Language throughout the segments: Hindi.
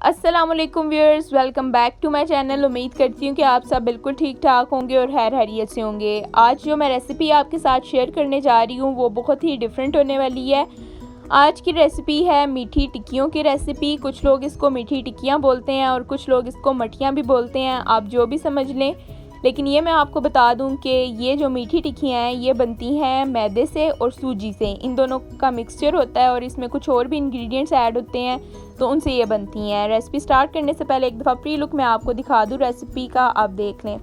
अस्सलामुअलैकुम viewers, welcome back to my channel. उम्मीद करती हूँ कि आप सब बिल्कुल ठीक ठाक होंगे और खैरियत से होंगे। आज जो मैं रेसिपी आपके साथ शेयर करने जा रही हूँ वो बहुत ही डिफरेंट होने वाली है। आज की रेसिपी है मीठी टिक्कियों की रेसिपी। कुछ लोग इसको मीठी टिक्कियाँ बोलते हैं और कुछ लोग इसको मठियाँ भी बोलते हैं, आप जो भी समझ लें। लेकिन ये मैं आपको बता दूं कि ये जो मीठी टिक्कियाँ हैं ये बनती हैं मैदे से और सूजी से। इन दोनों का मिक्सचर होता है और इसमें कुछ और भी इंग्रेडिएंट्स ऐड होते हैं, तो उनसे ये बनती हैं। रेसिपी स्टार्ट करने से पहले एक दफ़ा प्री लुक मैं आपको दिखा दूं रेसिपी का, आप देख लें।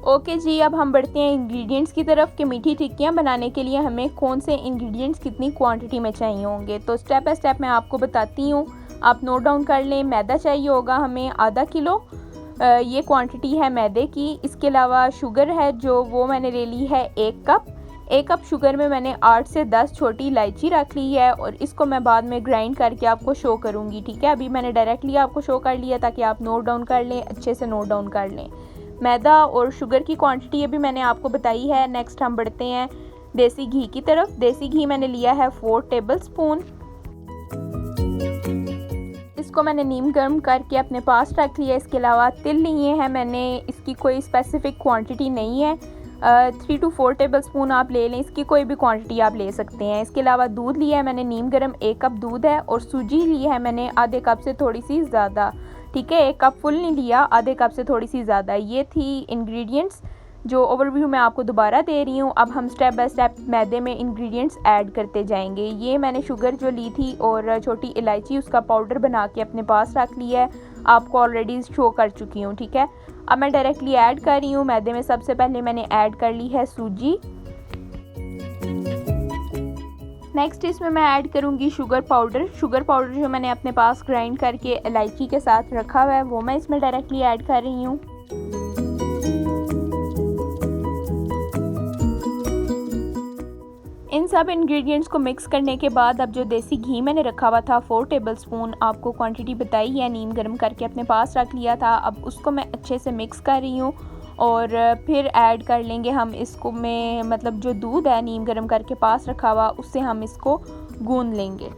ओके जी, अब हम बढ़ते हैं इंग्रेडिएंट्स की तरफ कि मीठी टिक्कियाँ बनाने के लिए हमें कौन से इंग्रेडिएंट्स कितनी क्वांटिटी में चाहिए होंगे। तो स्टेप बाय स्टेप मैं आपको बताती हूँ, आप नोट डाउन कर लें। मैदा चाहिए होगा हमें आधा किलो, ये क्वांटिटी है मैदे की। इसके अलावा शुगर है जो वो मैंने ले ली है 1 कप। 1 कप शुगर में मैंने 8 से 10 छोटी इलायची रख ली है और इसको मैं बाद में ग्राइंड करके आपको शो करूँगी, ठीक है। अभी मैंने डायरेक्टली आपको शो कर लिया ताकि आप नोट डाउन कर लें, अच्छे से नोट डाउन कर लें। मैदा और शुगर की क्वांटिटी अभी मैंने आपको बताई है। नेक्स्ट हम बढ़ते हैं देसी घी की तरफ। देसी घी मैंने लिया है 4 टेबलस्पून। इसको मैंने नीम गर्म करके अपने पास रख लिया। इसके अलावा तिल लिए हैं मैंने, इसकी कोई स्पेसिफिक क्वांटिटी नहीं है। 3 to 4 टेबलस्पून आप ले लें, इसकी कोई भी क्वांटिटी आप ले सकते हैं। इसके अलावा दूध लिया है मैंने नीम गर्म, 1 कप दूध है। और सूजी ली है मैंने आधे कप से थोड़ी सी ज़्यादा, ठीक है। 1 कप फुल नहीं लिया, आधे कप से थोड़ी सी ज़्यादा। ये थी इंग्रेडिएंट्स जो ओवरव्यू मैं आपको दोबारा दे रही हूँ। अब हम स्टेप बाय स्टेप मैदे में इंग्रेडिएंट्स ऐड करते जाएंगे। ये मैंने शुगर जो ली थी और छोटी इलायची उसका पाउडर बना के अपने पास रख लिया है, आपको ऑलरेडी शो कर चुकी हूँ, ठीक है। अब मैं डायरेक्टली ऐड कर रही हूँ मैदे में। सबसे पहले मैंने ऐड कर ली है सूजी। नेक्स्ट इसमें मैं ऐड करूँगी शुगर पाउडर। शुगर पाउडर जो मैंने अपने पास ग्राइंड करके इलायची के साथ रखा हुआ है वो मैं इसमें डायरेक्टली ऐड कर रही हूँ। इन सब इंग्रेडिएंट्स को मिक्स करने के बाद अब जो देसी घी मैंने रखा हुआ था 4 टेबलस्पून, आपको क्वांटिटी बताई है, नीम गर्म करके अपने पास रख लिया था। अब उसको मैं अच्छे से मिक्स कर रही हूँ और फिर ऐड कर लेंगे हम इसको में, मतलब जो दूध है नीम गर्म करके पास रखा हुआ उससे हम इसको गूंद लेंगे।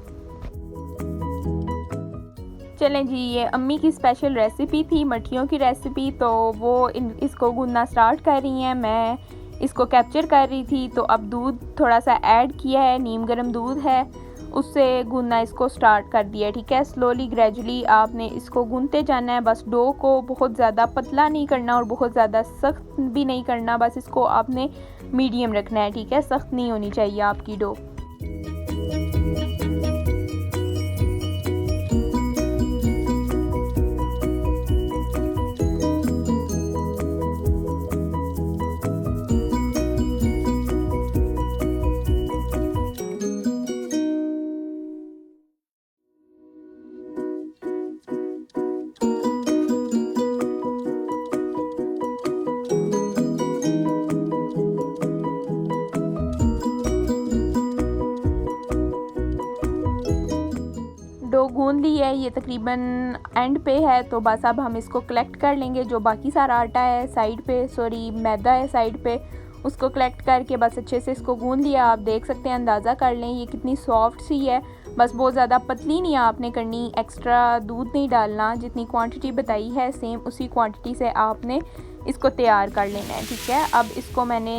चलें जी, ये अम्मी की स्पेशल रेसिपी थी, मठियों की रेसिपी, तो वो इसको गूंदना स्टार्ट कर रही हैं। मैं इसको कैप्चर कर रही थी। तो अब दूध थोड़ा सा ऐड किया है, नीम गर्म दूध है, उससे गूंदना इसको स्टार्ट कर दिया, ठीक है। स्लोली ग्रेजुअली आपने इसको गूंदते जाना है। बस डो को बहुत ज़्यादा पतला नहीं करना और बहुत ज़्यादा सख्त भी नहीं करना, बस इसको आपने मीडियम रखना है, ठीक है। सख्त नहीं होनी चाहिए आपकी डो। डो गूंद ली है, ये तकरीबन एंड पे है। तो बस अब हम इसको कलेक्ट कर लेंगे। जो बाकी सारा आटा है साइड पे, सॉरी मैदा है साइड पे, उसको कलेक्ट करके बस अच्छे से इसको गूंद लिया। आप देख सकते हैं, अंदाज़ा कर लें ये कितनी सॉफ्ट सी है। बस बहुत ज़्यादा पतली नहीं आपने करनी, एक्स्ट्रा दूध नहीं डालना। जितनी क्वांटिटी बताई है सेम उसी क्वांटिटी से आपने इसको तैयार कर लेना है, ठीक है। अब इसको मैंने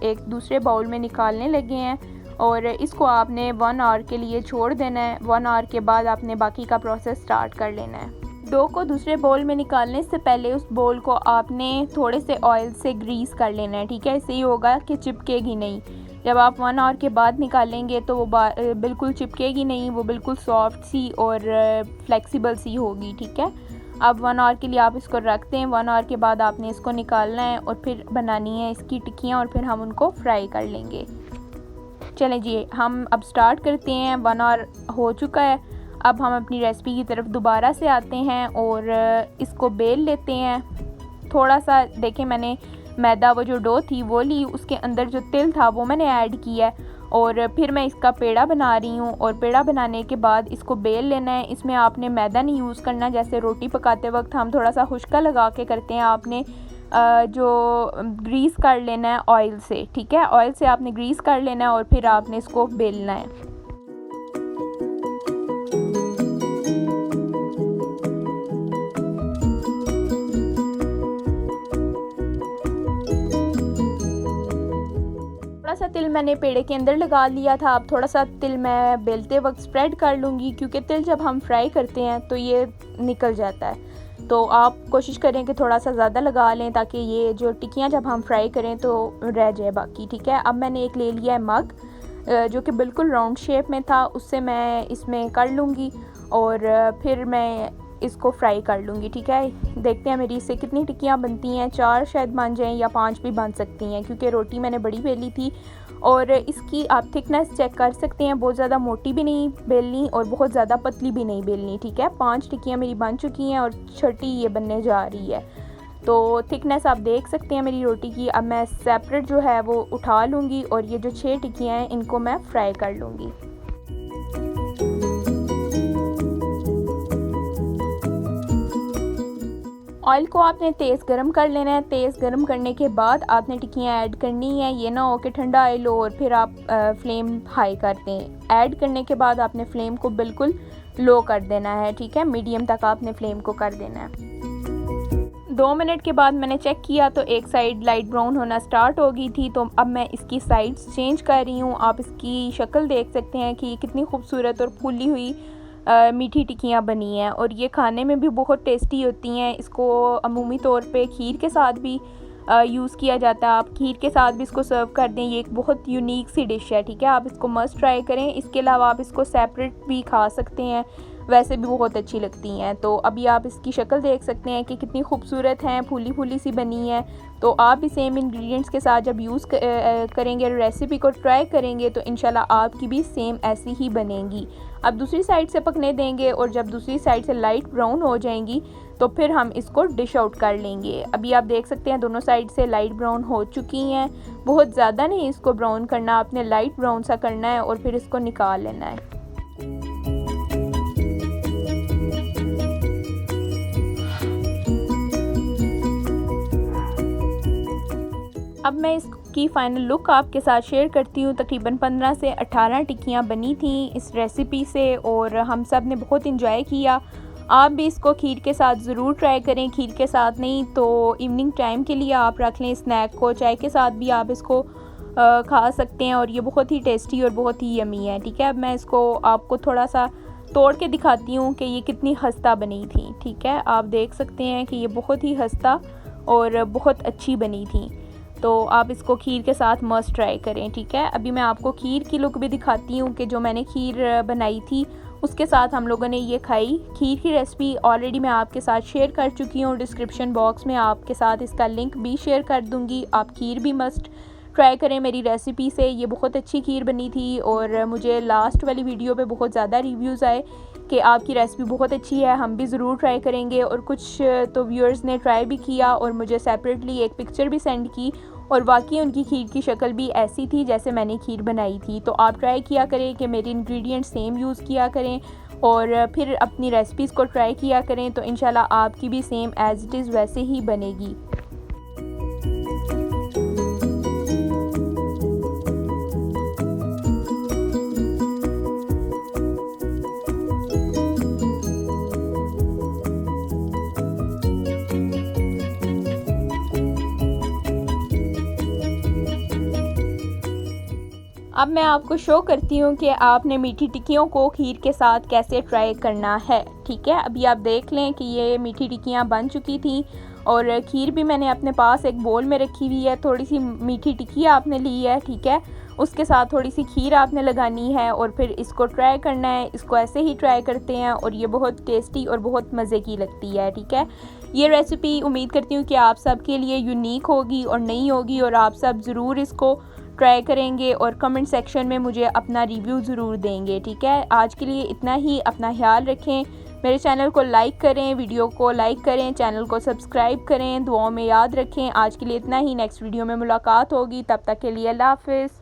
एक दूसरे बाउल में निकालने लगे हैं और इसको आपने 1 आवर के लिए छोड़ देना है। 1 आवर के बाद आपने बाकी का प्रोसेस स्टार्ट कर लेना है। डो को दूसरे बोल में निकालने से पहले उस बोल को आपने थोड़े से ऑयल से ग्रीस कर लेना है, ठीक है। इससे ही होगा कि चिपकेगी नहीं। जब आप 1 आवर के बाद निकालेंगे तो वो बिल्कुल चिपकेगी नहीं, वो बिल्कुल सॉफ्ट सी और फ्लेक्सिबल सी होगी, ठीक है। अब 1 आवर के लिए आप इसको रख दें। 1 आवर के बाद आपने इसको निकालना है और फिर बनानी है इसकी टिक्कियाँ और फिर हम उनको फ्राई कर लेंगे। चलें जी, हम अब स्टार्ट करते हैं। 1 आवर हो चुका है। अब हम अपनी रेसिपी की तरफ दोबारा से आते हैं और इसको बेल लेते हैं। थोड़ा सा देखें, मैंने मैदा वो जो डो थी वो ली, उसके अंदर जो तिल था वो मैंने ऐड किया है और फिर मैं इसका पेड़ा बना रही हूँ। और पेड़ा बनाने के बाद इसको बेल लेना है। इसमें आपने मैदा नहीं यूज़ करना, जैसे रोटी पकाते वक्त हम थोड़ा सा खुश्का लगा के करते हैं, आपने जो ग्रीस कर लेना है ऑयल से, ठीक है। ऑयल से आपने ग्रीस कर लेना है और फिर आपने इसको बेलना है। सा तिल मैंने पेड़े के अंदर लगा लिया था। अब थोड़ा सा तिल मैं बेलते वक्त स्प्रेड कर लूँगी, क्योंकि तिल जब हम फ्राई करते हैं तो ये निकल जाता है। तो आप कोशिश करें कि थोड़ा सा ज़्यादा लगा लें, ताकि ये जो टिक्कियाँ जब हम फ्राई करें तो रह जाए बाकी, ठीक है। अब मैंने एक ले लिया है मग, जो कि बिल्कुल राउंड शेप में था, उससे मैं इसमें कर लूँगी और फिर मैं इसको फ्राई कर लूँगी, ठीक है। देखते हैं मेरी इससे कितनी टिक्कियाँ बनती हैं, 4 शायद बन जाएँ या 5 भी बन सकती हैं, क्योंकि रोटी मैंने बड़ी बेली थी। और इसकी आप थिकनेस चेक कर सकते हैं, बहुत ज़्यादा मोटी भी नहीं बेलनी और बहुत ज़्यादा पतली भी नहीं बेलनी, ठीक है। 5 टिक्कियाँ मेरी बन चुकी हैं और छठी ये बनने जा रही है। तो थिकनेस आप देख सकते हैं मेरी रोटी की। अब मैं सेपरेट जो है वो उठा लूँगी और ये जो 6 टिक्कियाँ हैं इनको मैं फ्राई कर लूँगी। ऑयल को आपने तेज़ गरम कर लेना है। तेज़ गरम करने के बाद आपने टिक्कियाँ ऐड करनी है। ये ना हो कि ठंडा ऑयल हो और फिर आप फ्लेम हाई कर दें। ऐड करने के बाद आपने फ्लेम को बिल्कुल लो कर देना है, ठीक है। मीडियम तक आपने फ्लेम को कर देना है। 2 मिनट के बाद मैंने चेक किया तो एक साइड लाइट ब्राउन होना स्टार्ट हो गई थी। तो अब मैं इसकी साइड्स चेंज कर रही हूँ। आप इसकी शक्ल देख सकते हैं कि कितनी खूबसूरत और फूली हुई मीठी टिक्कियाँ बनी हैं और ये खाने में भी बहुत टेस्टी होती हैं। इसको अमूमी तौर पे खीर के साथ भी यूज़ किया जाता है। आप खीर के साथ भी इसको सर्व कर दें। ये एक बहुत यूनिक सी डिश है, ठीक है। आप इसको मस्ट ट्राई करें। इसके अलावा आप इसको सेपरेट भी खा सकते हैं, वैसे भी बहुत अच्छी लगती हैं। तो अभी आप इसकी शक्ल देख सकते हैं कि कितनी खूबसूरत हैं, फूली फूली सी बनी है। तो आप भी सेम इंग्रेडिएंट्स के साथ जब यूज़ करेंगे, रेसिपी को ट्राई करेंगे, तो इंशाल्लाह आपकी भी सेम ऐसी ही बनेंगी। अब दूसरी साइड से पकने देंगे और जब दूसरी साइड से लाइट ब्राउन हो जाएंगी तो फिर हम इसको डिश आउट कर लेंगे। अभी आप देख सकते हैं दोनों साइड से लाइट ब्राउन हो चुकी हैं। बहुत ज़्यादा नहीं इसको ब्राउन करना, आपने लाइट ब्राउन सा करना है और फिर इसको निकाल लेना है। अब मैं इसकी फ़ाइनल लुक आपके साथ शेयर करती हूँ। तकरीबन 15 से 18 टिक्कियाँ बनी थी इस रेसिपी से और हम सब ने बहुत इंजॉय किया। आप भी इसको खीर के साथ ज़रूर ट्राई करें। खीर के साथ नहीं तो इवनिंग टाइम के लिए आप रख लें स्नैक को, चाय के साथ भी आप इसको खा सकते हैं और ये बहुत ही टेस्टी और बहुत ही यमी है, ठीक है। अब मैं इसको आपको थोड़ा सा तोड़ के दिखाती हूँ कि ये कितनी खस्ता बनी थी, ठीक है। आप देख सकते हैं कि ये बहुत ही खस्ता और बहुत अच्छी बनी थी। तो आप इसको खीर के साथ मस्ट ट्राई करें, ठीक है। अभी मैं आपको खीर की लुक भी दिखाती हूँ कि जो मैंने खीर बनाई थी उसके साथ हम लोगों ने ये खाई। खीर की रेसिपी ऑलरेडी मैं आपके साथ शेयर कर चुकी हूँ। डिस्क्रिप्शन बॉक्स में आपके साथ इसका लिंक भी शेयर कर दूँगी। आप खीर भी मस्ट ट्राई करें मेरी रेसिपी से। ये बहुत अच्छी खीर बनी थी और मुझे लास्ट वाली वीडियो पे बहुत ज़्यादा रिव्यूज़ आए कि आपकी रेसिपी बहुत अच्छी है, हम भी ज़रूर ट्राई करेंगे। और कुछ तो व्यूअर्स ने ट्राई भी किया और मुझे सेपरेटली एक पिक्चर भी सेंड की और वाकई उनकी खीर की शक्ल भी ऐसी थी जैसे मैंने खीर बनाई थी। तो आप ट्राई किया करें कि मेरे इंग्रेडिएंट्स सेम यूज़ किया करें और फिर अपनी रेसिपीज़ को ट्राई किया करें, तो इंशाल्लाह आपकी भी सेम एज़ इट इज़ वैसे ही बनेगी। अब मैं आपको शो करती हूँ कि आपने मीठी टिक्कियों को खीर के साथ कैसे ट्राई करना है, ठीक है। अभी आप देख लें कि ये मीठी टिक्कियाँ बन चुकी थी और खीर भी मैंने अपने पास एक बोल में रखी हुई है। थोड़ी सी मीठी टिक्की आपने ली है, ठीक है, उसके साथ थोड़ी सी खीर आपने लगानी है और फिर इसको ट्राई करना है। इसको ऐसे ही ट्राई करते हैं और ये बहुत टेस्टी और बहुत मज़े की लगती है, ठीक है। ये रेसिपी उम्मीद करती हूँ कि आप सब के लिए यूनिक होगी और नई होगी और आप सब ज़रूर इसको ट्राई करेंगे और कमेंट सेक्शन में मुझे अपना रिव्यू ज़रूर देंगे, ठीक है। आज के लिए इतना ही। अपना ख्याल रखें। मेरे चैनल को लाइक करें, वीडियो को लाइक करें, चैनल को सब्सक्राइब करें, दुआओं में याद रखें। आज के लिए इतना ही। नेक्स्ट वीडियो में मुलाकात होगी, तब तक के लिए अल्लाह हाफ़िज़।